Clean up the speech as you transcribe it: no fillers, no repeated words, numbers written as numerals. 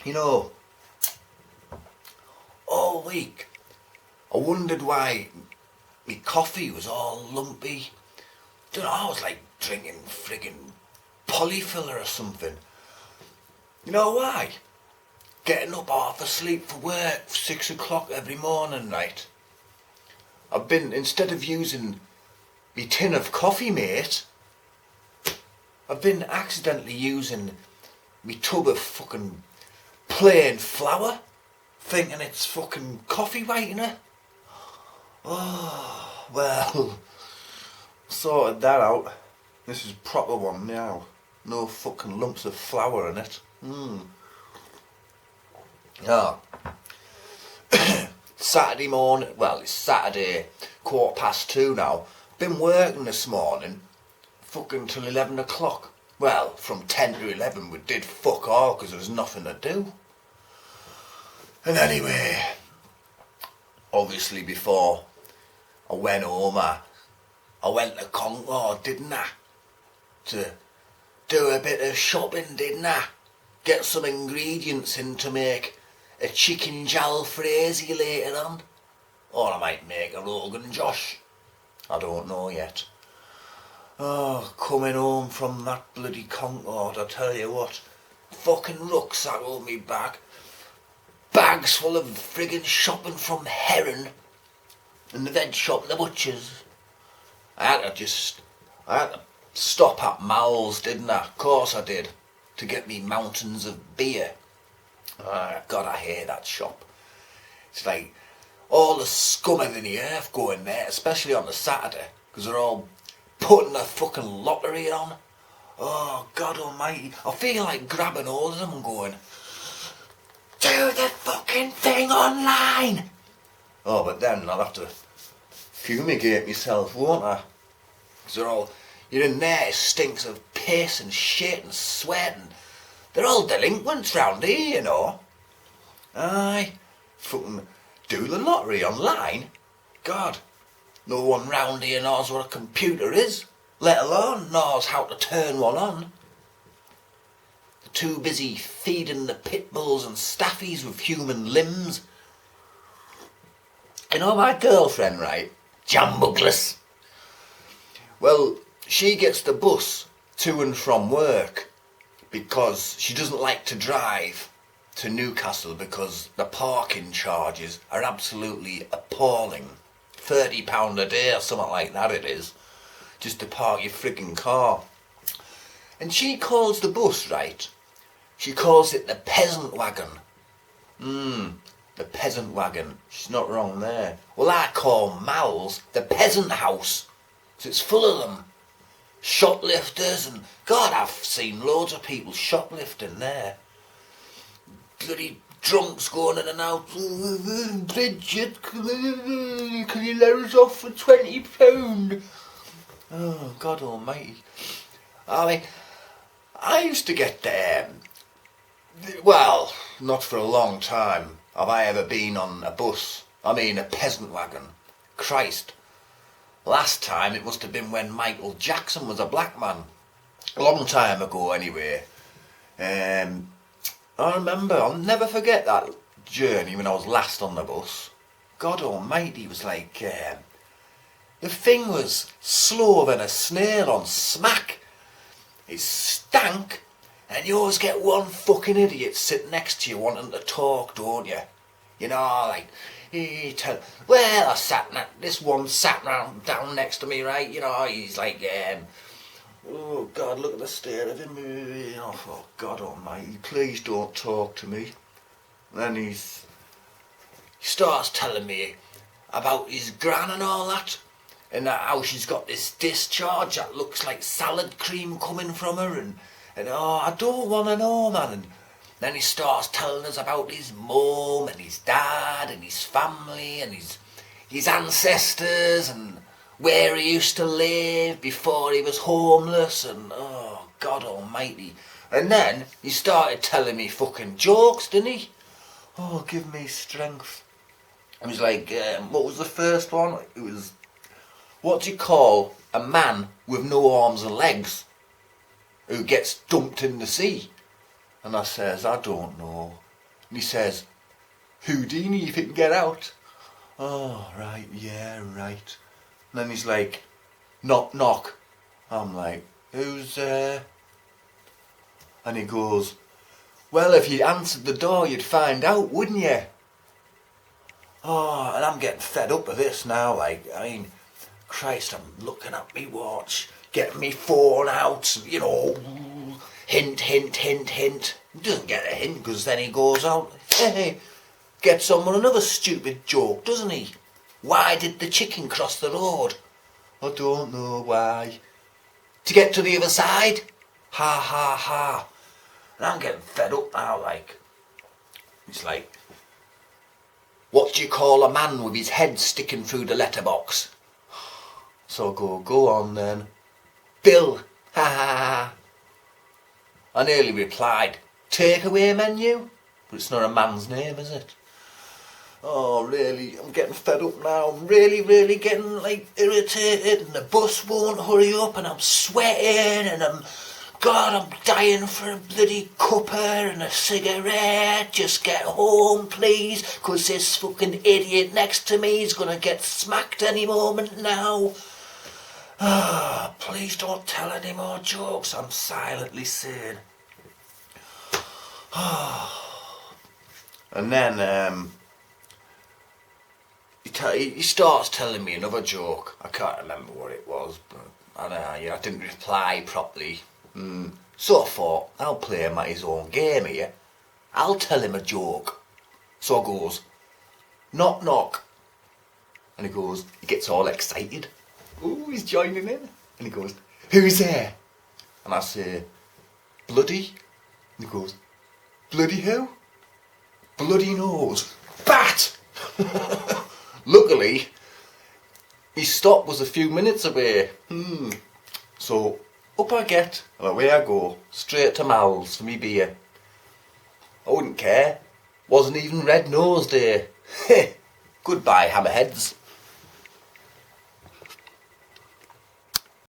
You know, all week I wondered why my coffee was all lumpy. Don't know, I was like drinking friggin' polyfiller or something. You know why? Getting up half asleep for work 6 o'clock every morning, right? I've been, instead of using me tin of coffee, mate, I've been accidentally using me tub of fucking plain flour, thinking it's fucking coffee whitener. Oh, well, sorted that out. This is a proper one now. No fucking lumps of flour in it. Oh. Saturday morning, well, it's Saturday, 2:15 now. Been working this morning, fucking till 11 o'clock. Well, from 10 to 11 we did fuck all because there was nothing to do. And anyway, obviously before I went home, I went to Concord, didn't I? To do a bit of shopping, didn't I? Get some ingredients in to make a chicken jalfrezi later on. Or I might make a Rogan Josh. I don't know yet. Oh, coming home from that bloody Concord, I tell you what. Fucking rucksack on me back. Bags full of friggin' shopping from Heron. And the veg shop, the butchers. I had to stop at Mal's, didn't I? Of course I did. To get me mountains of beer. God, I hate that shop. It's like all the scum of the earth going there, especially on the Saturday, because they're all putting a fucking lottery on. Oh, God almighty. I feel like grabbing hold of them and going, do the fucking thing online! Oh, but then I'll have to fumigate myself, won't I? Because they're all, you're in there, it stinks of piss and shit and sweat and they're all delinquents round here, you know. Aye, fucking do the lottery online? God, no one round here knows what a computer is, let alone knows how to turn one on. They're too busy feeding the pit bulls and staffies with human limbs. You know my girlfriend, right? Jambugless. Well, she gets the bus to and from work because she doesn't like to drive to Newcastle because the parking charges are absolutely appalling. £30 a day or something like that it is, just to park your frigging car. And she calls the bus, right? She calls it the Peasant Wagon. The Peasant Wagon. She's not wrong there. Well, I call Mal's the Peasant House, so it's full of them. Shoplifters and God, I've seen loads of people shoplifting there. Bloody drunks going in and out. Bridget, can you let us off for £20? Oh, God almighty. I mean, I used to get well, not for a long time have I ever been on a bus. I mean a peasant wagon. Christ. Last time it must have been when Michael Jackson was a black man. A long time ago anyway. I remember, I'll never forget that journey when I was last on the bus. God almighty, it was like, the thing was slower than a snail on smack. It stank, and you always get one fucking idiot sitting next to you wanting to talk, don't you? You know, like, well, this one sat down next to me, right? You know, he's like, oh God, look at the state of him. Oh God almighty, please don't talk to me. Then he starts telling me about his gran and all that, and how she's got this discharge that looks like salad cream coming from her, and oh, I don't want to know, man. And then he starts telling us about his mum and his dad and his family and his ancestors and where he used to live before he was homeless, and oh God almighty. And then he started telling me fucking jokes, didn't he? Oh, give me strength. It was like, what was the first one? It was, what do you call a man with no arms and legs who gets dumped in the sea? And I says, I don't know. And he says, Houdini, if you can get out. Oh, right, yeah, right. And then he's like, knock, knock. I'm like, who's there? And he goes, well, if you'd answered the door, you'd find out, wouldn't you? Oh, and I'm getting fed up with this now, like, I mean, Christ, I'm looking at me watch, getting me phone out, you know, hint, hint, hint, hint. He doesn't get a hint, because then he goes out, hey, gets on with another stupid joke, doesn't he? Why did the chicken cross the road? I don't know why. To get to the other side? Ha, ha, ha. And I'm getting fed up now, like, it's like, what do you call a man with his head sticking through the letterbox? So go on then. Bill, ha ha ha. I nearly replied, takeaway menu? But it's not a man's name, is it? Oh, really, I'm getting fed up now. I'm really getting, like, irritated, and the bus won't hurry up, and I'm sweating, and I'm dying for a bloody cuppa and a cigarette. Just get home, please, 'cause this fucking idiot next to me is gonna get smacked any moment now. Ah, please don't tell any more jokes, I'm silently saying. And then, he starts telling me another joke. I can't remember what it was, but I didn't reply properly. So I thought, I'll play him at his own game here. I'll tell him a joke. So I goes, knock knock. And he gets all excited. Ooh, he's joining in. And he goes, who's there? And I say, bloody. And he goes, bloody who? Bloody nose. Bat! Luckily, his stop was a few minutes away. So up I get, and away I go, straight to Mal's for me beer. I wouldn't care. Wasn't even Red Nose Day. Goodbye, hammerheads.